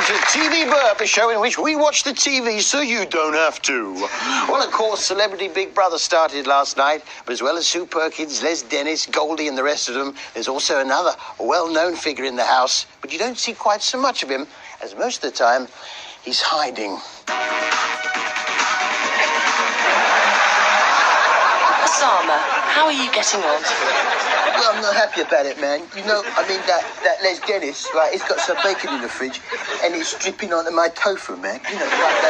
to TV Burp, a show in which we watch the TV so you don't have to. Well, of course, Celebrity Big Brother started last night, but as well as Sue Perkins, Les Dennis, Goldie and the rest of them, there's also another well-known figure in the house, but you don't see quite so much of him, as most of the time, he's hiding. Osama, how are you getting on? Well, I'm not happy about it, man. You know, I mean, that Les Dennis, right, he's got some bacon in the fridge, and it's dripping onto my tofu, man. You know, like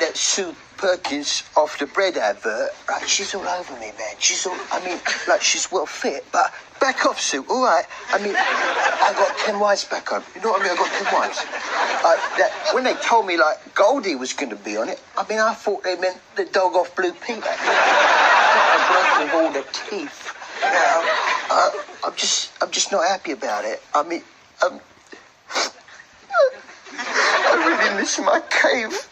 that Sue Perkins off the bread advert, right, she's all over me, man. She's all, I mean, like, she's well fit, but back off, Sue, all right? I mean, I got 10 wives back home. You know what I mean? I got 10 wives. When they told me, like, Goldie was going to be on it, I mean, I thought they meant the dog off Blue Pete. I broke with all the teeth. You know, I'm just not happy about it. I mean, I really miss my cave.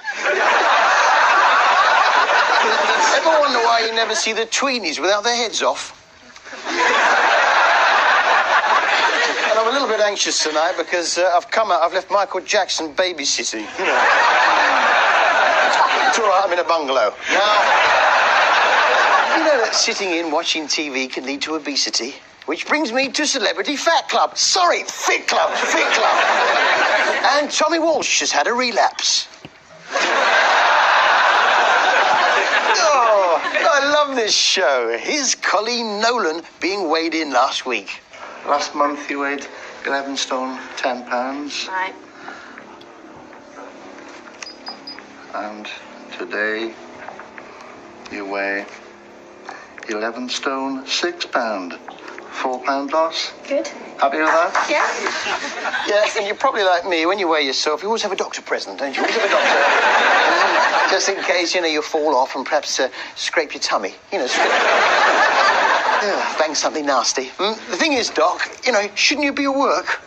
Ever wonder why you never see the tweenies without their heads off? And I'm a little bit anxious tonight because I've left Michael Jackson babysitting, you know. It's all right, I'm in a bungalow. Now, you know that sitting in watching TV can lead to obesity? Which brings me to Celebrity Fat Club. Sorry, Fit Club, Fit Club. And Tommy Walsh has had a relapse. Oh, I love this show. Here's Colleen Nolan being weighed in last week. Last month you weighed 11 stone, 10 pounds. Right. And today you weigh 11 stone, 6 pound. 4 pound loss. Good. Happy with that? Yeah. Yes, and you're probably like me. When you weigh yourself, you always have a doctor present, don't you? Always have a doctor. Just in case, you know, you fall off and perhaps scrape your tummy. You know, bang something nasty. The thing is, Doc, you know, shouldn't you be at work?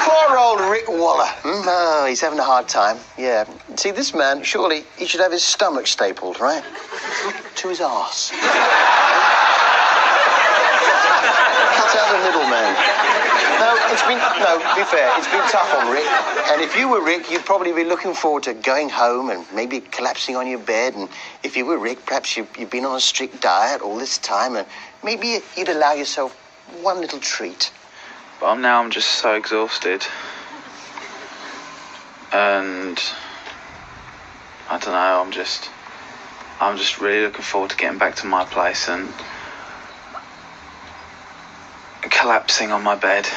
Poor old Rick Waller. Oh, he's having a hard time. Yeah. See, this man, surely he should have his stomach stapled, right? To his arse. Cut out the middle, man. No, be fair, it's been tough on Rick. And if you were Rick, you'd probably be looking forward to going home and maybe collapsing on your bed. And if you were Rick, perhaps you've been on a strict diet all this time, and maybe you'd allow yourself one little treat. But I'm just so exhausted. And I don't know, I'm just really looking forward to getting back to my place and collapsing on my bed.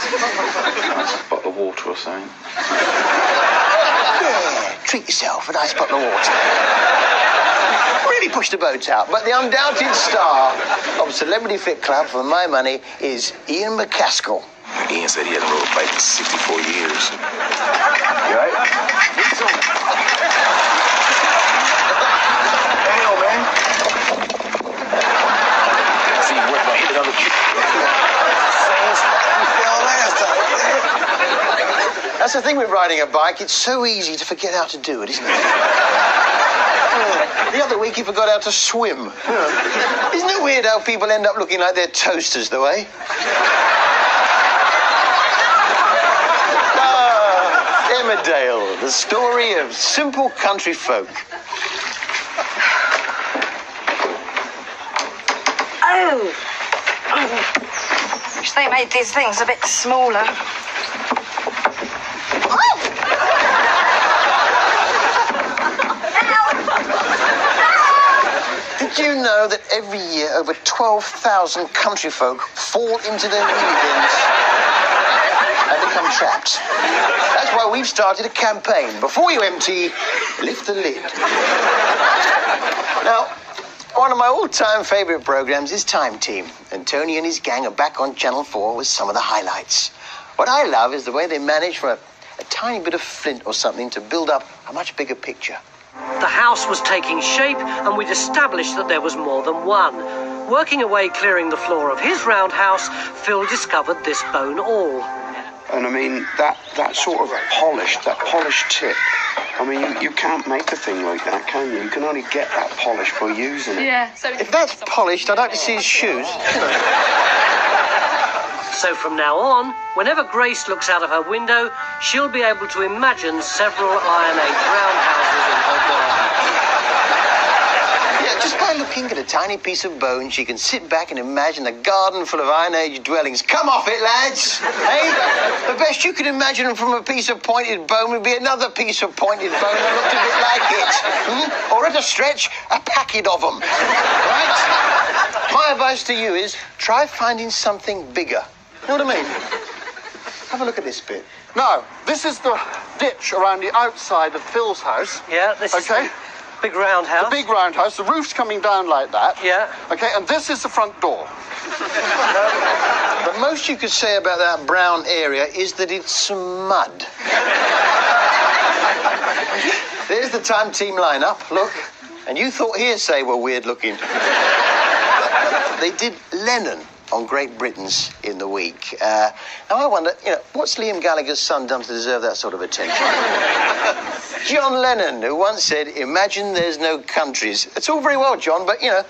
A bottle of water or something. Yeah, treat yourself, a nice bottle of water. Really push the boat out. But the undoubted star of Celebrity Fit Club, for my money, is Ian McCaskill. Ian said he hadn't rode a bike in 64 years. You right? Hell, man. See, you went by hitting on the tree. That's the thing with riding a bike. It's so easy to forget how to do it, isn't it? The other week he forgot how to swim. Isn't it weird how people end up looking like they're toasters, though, eh? Emmerdale, the story of simple country folk. Oh. Wish they made these things a bit smaller. Did you know that every year over 12,000 country folk fall into their wheelie bins and become trapped? That's why we've started a campaign. Before you empty, lift the lid. Now, one of my all-time favourite programmes is Time Team, and Tony and his gang are back on Channel 4 with some of the highlights. What I love is the way they manage for a tiny bit of flint or something to build up a much bigger picture. The house was taking shape, and we'd established that there was more than one. Working away clearing the floor of his roundhouse, Phil discovered this bone awl. And I mean, that sort of polished tip, I mean, you can't make a thing like that, can you? You can only get that polish by using it. Yeah, so... If that's polished, I'd like to see his shoes. So from now on, whenever Grace looks out of her window, she'll be able to imagine several Iron Age roundhouses in her garden. Yeah, just by looking at a tiny piece of bone, she can sit back and imagine a garden full of Iron Age dwellings. Come off it, lads! Hey, the best you can imagine from a piece of pointed bone would be another piece of pointed bone that looked a bit like it. Or at a stretch, a packet of them. Right? My advice to you is try finding something bigger. You know what I mean? Have a look at this bit. Now, this is the ditch around the outside of Phil's house. Yeah, this is Okay. the big roundhouse. The big roundhouse. The roof's coming down like that. Yeah. Okay, and this is the front door. The most you could say about that brown area is that it's mud. There's the time team lineup, look. And you thought Hearsay were weird looking. They did Lennon on Great Britain's in the week. Now I wonder, what's Liam Gallagher's son done to deserve that sort of attention? John Lennon, who once said, "Imagine there's no countries." It's all very well, John, but, where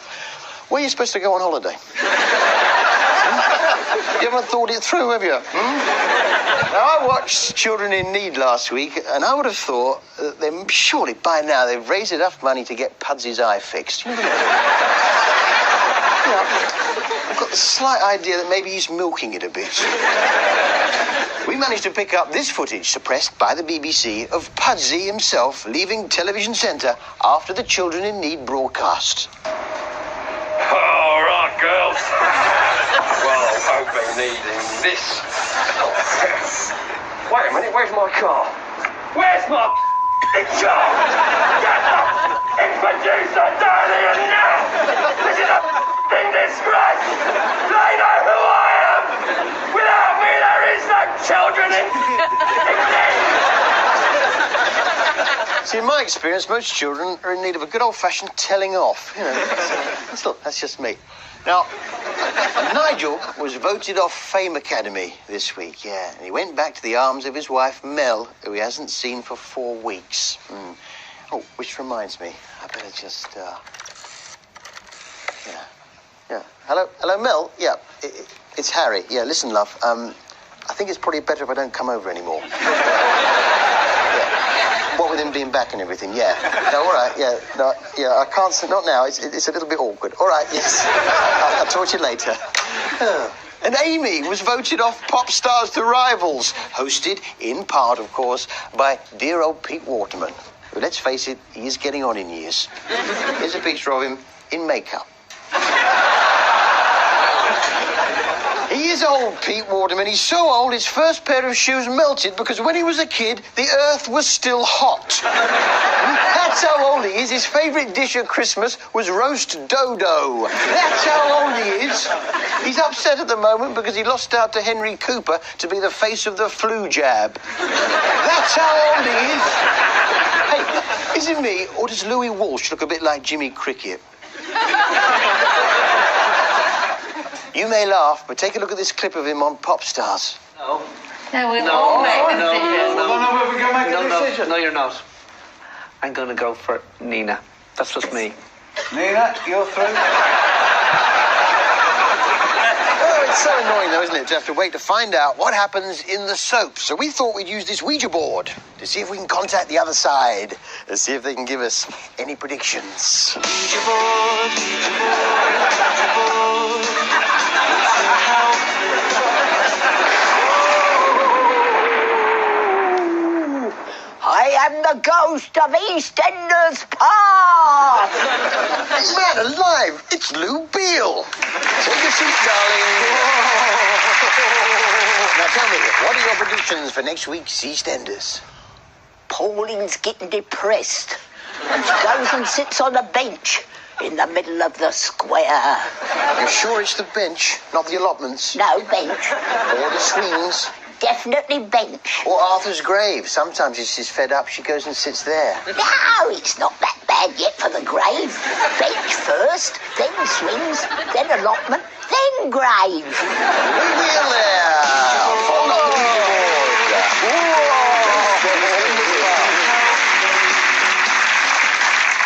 are you supposed to go on holiday? You haven't thought it through, have you? Now, I watched Children in Need last week, and I would have thought that surely by now they've raised enough money to get Pudsy's eye fixed. I've got the slight idea that maybe he's milking it a bit. We managed to pick up this footage suppressed by the BBC of Pudsey himself leaving Television Centre after the Children in Need broadcast. All right, girls. Well, I've been needing this. Wait a minute, where's my car? Where's my car? Get the producer down here now! This is a disgrace! They know who I am! Without me, there is no children in need! See, in my experience, most children are in need of a good old-fashioned telling off. That's just me. Now, Nigel was voted off Fame Academy this week, yeah. And he went back to the arms of his wife, Mel, who he hasn't seen for 4 weeks. Oh, which reminds me, I better just, Yeah. Hello, Mel? Yeah, it's Harry. Yeah, listen, love, I think it's probably better if I don't come over anymore. What with him being back and everything, yeah. No, all right, yeah. No, yeah, I can't, not now. It's a little bit awkward. All right, yes. I'll talk to you later. And Amy was voted off Pop Stars to Rivals, hosted, in part, of course, by dear old Pete Waterman, who, let's face it, he is getting on in years. Here's a picture of him in makeup. He is old, Pete Waterman. He's so old, his first pair of shoes melted because when he was a kid, the earth was still hot. That's how old he is. His favourite dish at Christmas was roast dodo. That's how old he is. He's upset at the moment because he lost out to Henry Cooper to be the face of the flu jab. That's how old he is. Hey, is it me, or does Louis Walsh look a bit like Jimmy Cricket? You may laugh, but take a look at this clip of him on Pop Stars. No, we'll all make a decision. No, you're not. I'm going to go for Nina. That's just me. Nina, you're through. Oh, it's so annoying, though, isn't it, to have to wait to find out what happens in the soap. So we thought we'd use this Ouija board to see if we can contact the other side and see if they can give us any predictions. Ouija board, Ouija board, Ouija board. I am the ghost of EastEnders Park! Man alive, it's Lou Beale. Take a seat, darling. Now tell me, what are your predictions for next week's EastEnders? Pauline's getting depressed. And she goes and sits on a bench in the middle of the square. You're sure it's the bench, not the allotments? No bench. Or the swings? Definitely bench. Or Arthur's grave. Sometimes if she's fed up, she goes and sits there. No, it's not that bad yet for the grave. Bench first, then swings, then allotment, then grave. Lou Beale there. Follow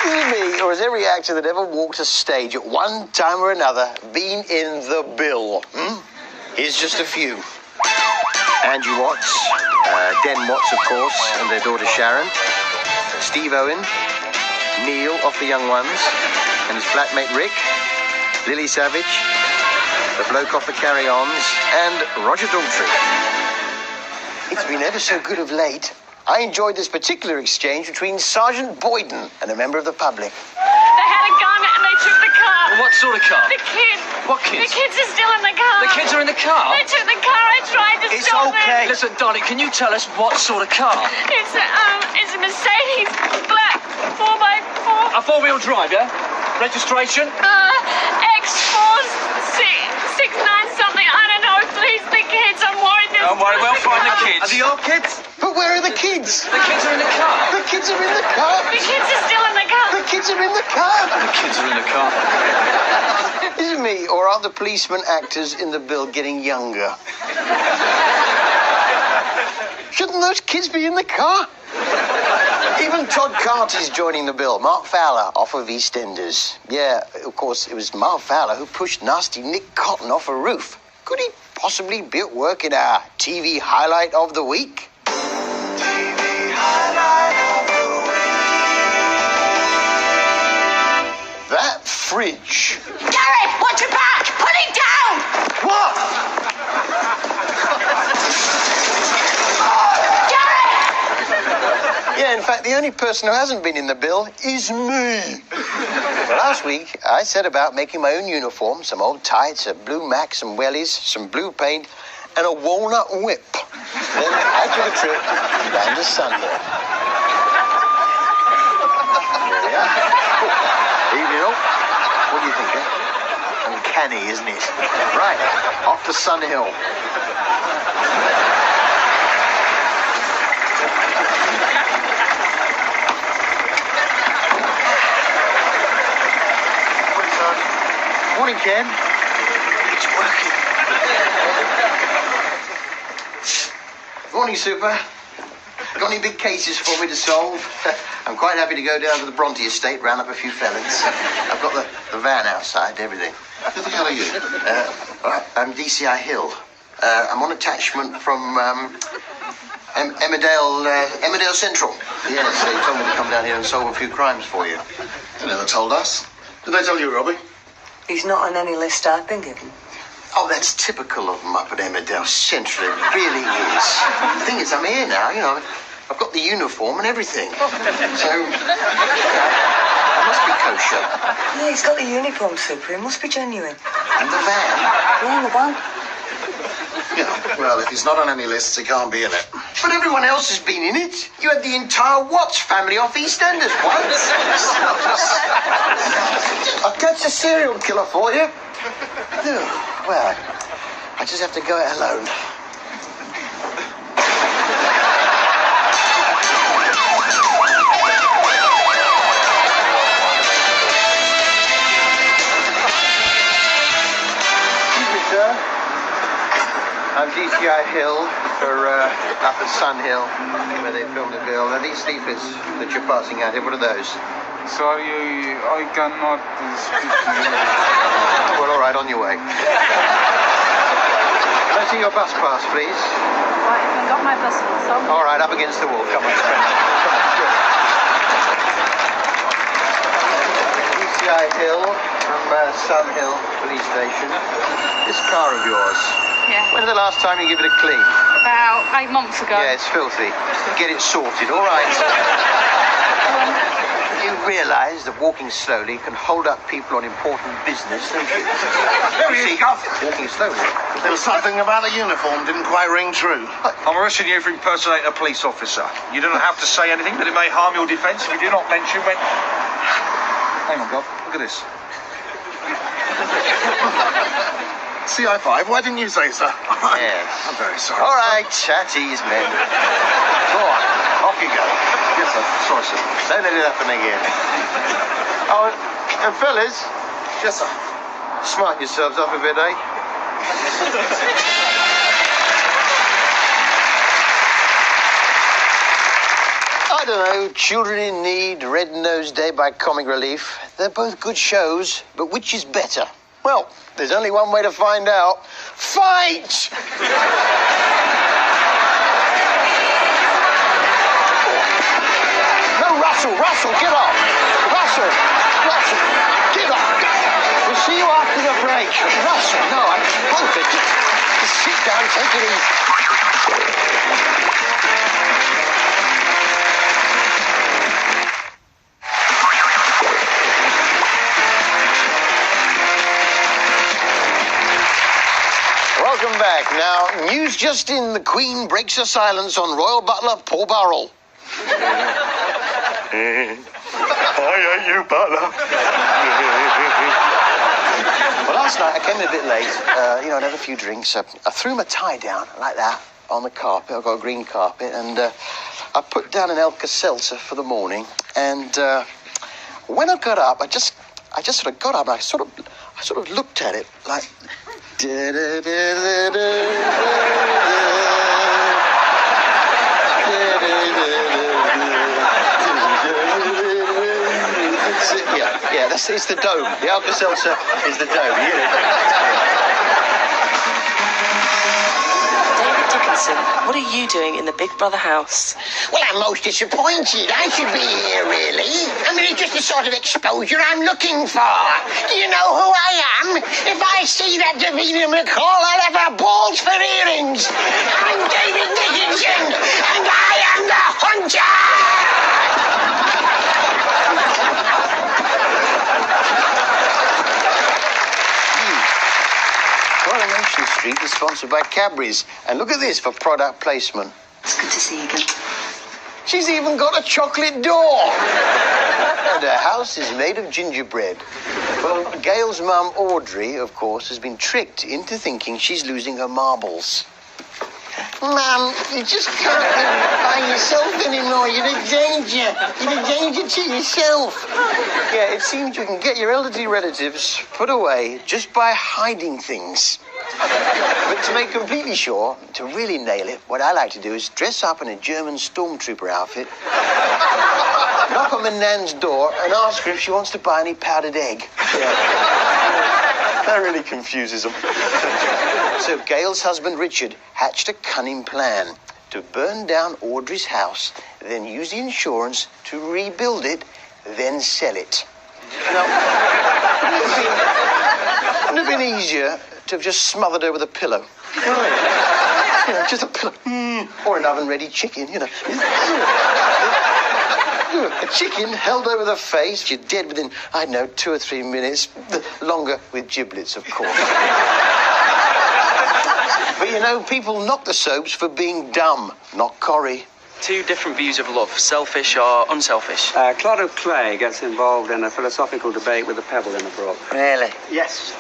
the me, or has every actor that ever walked a stage at one time or another been in the bill? Here's just a few. Angie Watts, Den Watts, of course, and their daughter Sharon. Steve Owen, Neil off the Young Ones, and his flatmate Rick. Lily Savage, the bloke off the Carry-Ons, and Roger Daltrey. It's been ever so good of late. I enjoyed this particular exchange between Sergeant Boyden and a member of the public. They had a gun and they took the car. What sort of car? The kids. What kids? The kids are still in the car. The kids are in the car? They took the car. I tried to stop them. Listen, darling, can you tell us what sort of car? It's a Mercedes black 4x4. A four-wheel drive, yeah? Registration? X469 something. I don't know. Please, the kids. I'm worried. Don't worry, we'll find the kids. Are they your kids? But where are the kids? The kids are in the car. The kids are in the car. The kids are still in the car. The kids are in the car. The kids are in the car. Is it me, or are the policeman actors in the bill getting younger? Shouldn't those kids be in the car? Even Todd Carty's joining the bill. Mark Fowler off of EastEnders. Yeah, of course, it was Mark Fowler who pushed nasty Nick Cotton off a roof. Could he possibly be at work in our TV highlight of the week? TV highlight of the week. That fridge. Gareth, watch your back! Put it down! What? Yeah, in fact, the only person who hasn't been in the bill is me. Well, last week, I set about making my own uniform, some old tights, a blue mac, some wellies, some blue paint, and a walnut whip. Then I took a trip down to Sunhill. There we are. Evening all. What do you think, eh? Uncanny, isn't it? Right, off to Sunhill. Morning, Ken. It's working. Morning, Super. Got any big cases for me to solve? I'm quite happy to go down to the Bronte estate, round up a few felons. I've got the van outside, everything. Who the hell are you? I'm DCI Hill. I'm on attachment from Emmerdale Central. Yes, they told me to come down here and solve a few crimes for you. They never told us. Did they tell you, Robbie? He's not on any list I've been given. Oh, that's typical of them up at Emmerdale Central. It really is. The thing is, I'm here now, you know. I've got the uniform and everything. So, I must be kosher. Yeah, he's got the uniform, Super. It must be genuine. And the van? Yeah, in the van. Yeah, well, if he's not on any lists, he can't be in it. But everyone else has been in it. You had the entire Watts family off EastEnders once. I'll catch a serial killer for you. Well, I just have to go it alone. Excuse me, sir. I'm DCI Hill for up at Sunhill, where they filmed the bill. Now, these sleepers that you're passing out here, what are those? Sorry, I cannot speak. Well, all right, on your way. Can I see your bus pass, please? Right, I've got my bus pass on. All right, up against the wall. Come on, friend. Come on, good. DCI Hill from Sunhill Police Station. This car of yours. Yeah. When's the last time you give it a clean? About 8 months ago. Yeah, it's filthy. Get it sorted, all right? You realise that walking slowly can hold up people on important business, don't you? There he is, Guff. Walking slowly. There was something about the uniform didn't quite ring true. I'm arresting you for impersonating a police officer. You don't have to say anything, but it may harm your defence if you do not mention when... Hang on, Gov. Look at this. CI5, why didn't you say so? Yes. I'm very sorry. All right, at ease, men. Go on, off you go. Yes, sir. Sorry, sir. Don't let it happen again. Oh, and fellas. Yes, sir. Smart yourselves up a bit, eh? I don't know, Children in Need, Red Nose Day by Comic Relief. They're both good shows, but which is better? Well, there's only one way to find out. Fight! No, Russell, get off! Russell, get off! We'll see you after the break. Russell, no, hold it. Just sit down, take it easy. Welcome back. Now, news just in, the Queen breaks her silence on royal butler Paul Burrell. I hate you, butler. Well, last night I came a bit late. I'd had a few drinks. I threw my tie down like that on the carpet. I've got a green carpet, and I put down an Alka-Seltzer for the morning. And when I got up, I just sort of got up. And I sort of looked at it like. Yeah, it's the dome. The Alka-Seltzer is the dome. David Dickinson, what are you doing in the Big Brother house? Well, I'm most disappointed. I should be here, really. I mean, it's just the sort of exposure I'm looking for. Do you know who I am? If I see that Davina McCall, I'll have her balls for earrings. I'm David Dickinson, and I am the Hunter! Coronation Street is sponsored by Cadbury's. And look at this for product placement. It's good to see you again. She's even got a chocolate door. And her house is made of gingerbread. Well, Gail's mum, Audrey, of course, has been tricked into thinking she's losing her marbles. Mum, you just can't live by yourself anymore. You're a danger. You're a danger to yourself. Yeah, it seems you can get your elderly relatives put away just by hiding things. But to make completely sure, to really nail it, what I like to do is dress up in a German stormtrooper outfit, knock on my nan's door and ask her if she wants to buy any powdered egg. Yeah. That really confuses them. So Gail's husband, Richard, hatched a cunning plan to burn down Audrey's house, then use the insurance to rebuild it, then sell it. Now, wouldn't it have been easier to have just smothered her with a pillow? Just a pillow. Or an oven-ready chicken, A chicken held over the face. You're dead within, 2 or 3 minutes. Longer with giblets, of course. But people knock the soaps for being dumb, not Corrie. Two different views of love, selfish or unselfish. Clod of Clay gets involved in a philosophical debate with a pebble in a brook. Really? Yes.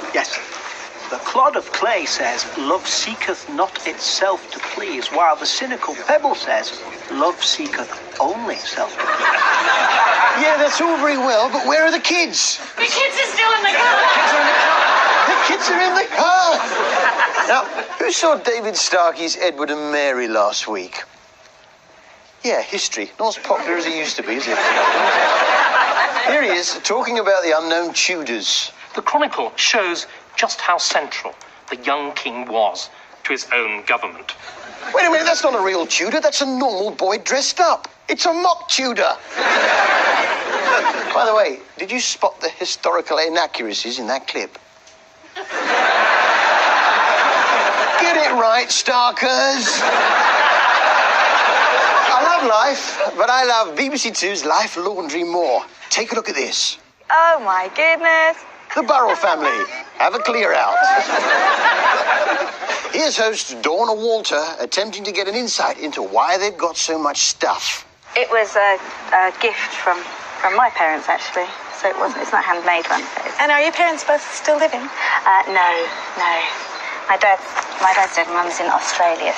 The clod of clay says, love seeketh not itself to please, while the cynical pebble says, love seeketh only self. Yeah, that's all very well, but where are the kids? The kids are still in the car. The kids are in the car. Now, who saw David Starkey's Edward and Mary last week? Yeah, history. Not as popular as it used to be, is it? Here he is, talking about the unknown Tudors. The Chronicle shows just how central the young king was to his own government. Wait a minute, that's not a real Tudor. That's a normal boy dressed up. It's a mock Tudor. By the way, did you spot the historical inaccuracies in that clip? Get it right, Starkers. I love Life, but I love BBC Two's Life Laundry more. Take a look at this. Oh, my goodness. The Burrell family. Have a clear out. Here's hosts Dawn and Walter attempting to get an insight into why they've got so much stuff. It was a gift from my parents, actually. So it's not a handmade one. And are your parents both still living? No. My dad's dead, mum's in Australia.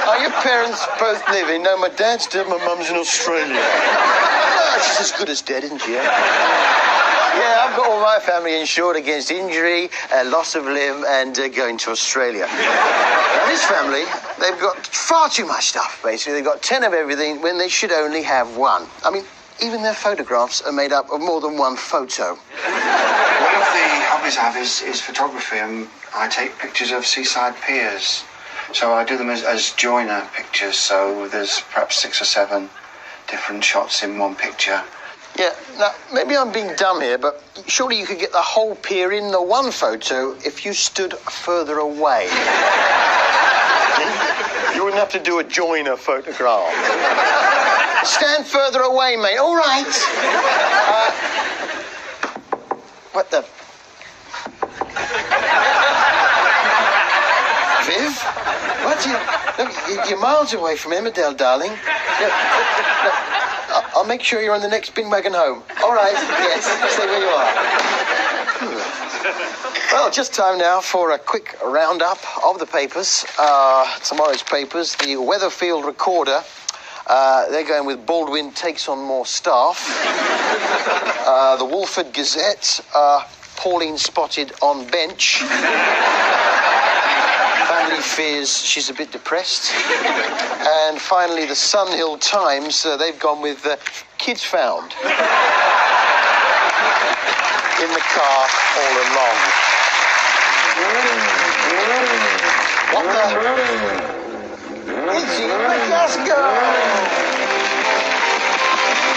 Are your parents both living? No, my dad's dead, my mum's in Australia. Oh, she's as good as dead, isn't she? Yeah, I've got all my family insured against injury, loss of limb, and going to Australia. Now, this family, They've got far too much stuff, basically. They've got 10 of everything when they should only have one. I mean, even their photographs are made up of more than one photo. One of the hobbies I have is photography, and I take pictures of seaside piers. So I do them as joiner pictures, so there's perhaps 6 or 7 different shots in one picture. Yeah, now, maybe I'm being dumb here, but surely you could get the whole pier in the one photo if you stood further away. You wouldn't have to do a joiner photograph. Stand further away, mate. All right. What the... Viv? What? You're miles away from Emmerdale, darling. Look, I'll make sure you're on the next bin wagon home. All right, yes, stay where you are. Well, just time now for a quick roundup of the papers. Tomorrow's papers, the Weatherfield Recorder. They're going with Baldwin takes on more staff. The Wolford Gazette, Pauline spotted on bench. Family fears she's a bit depressed. And finally, the Sunhill Times, they've gone with kids found in the car all along. What the? It's in Glasgow.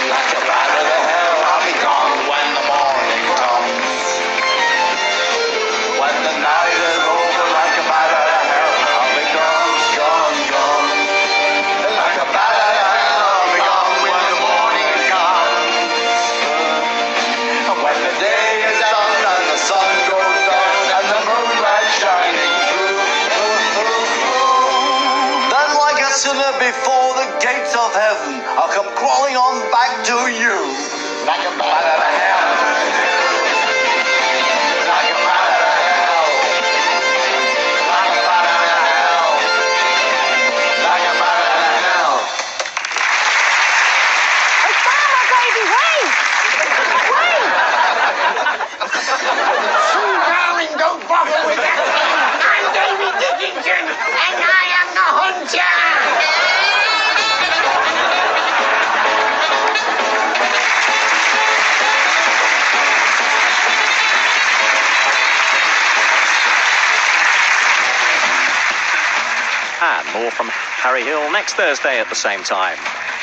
Like a bat out of hell, I'll be gone when the morning comes. When the night is over, like a bat out of hell, I'll be gone, gone, gone. Like a bat out of hell, I'll be gone when the morning comes. And when the day is done and the sun goes down and the moonlight shining through, then like a sinner before the gates of heaven, I'll come crawling on back to you. Like a bat out of hell. Like a bat out of hell. Like a bat out of hell. Like a bat out of hell. Obama, baby, wait! Wait! Sue, darling, don't bother with that. I'm David Dickinson, and I am the hunter. And more from Harry Hill next Thursday at the same time.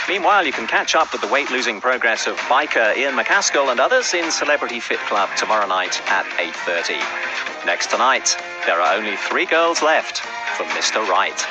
Meanwhile, you can catch up with the weight-losing progress of biker Ian McCaskill and others in Celebrity Fit Club tomorrow night at 8:30. Next tonight, there are only 3 girls left for Mr. Right.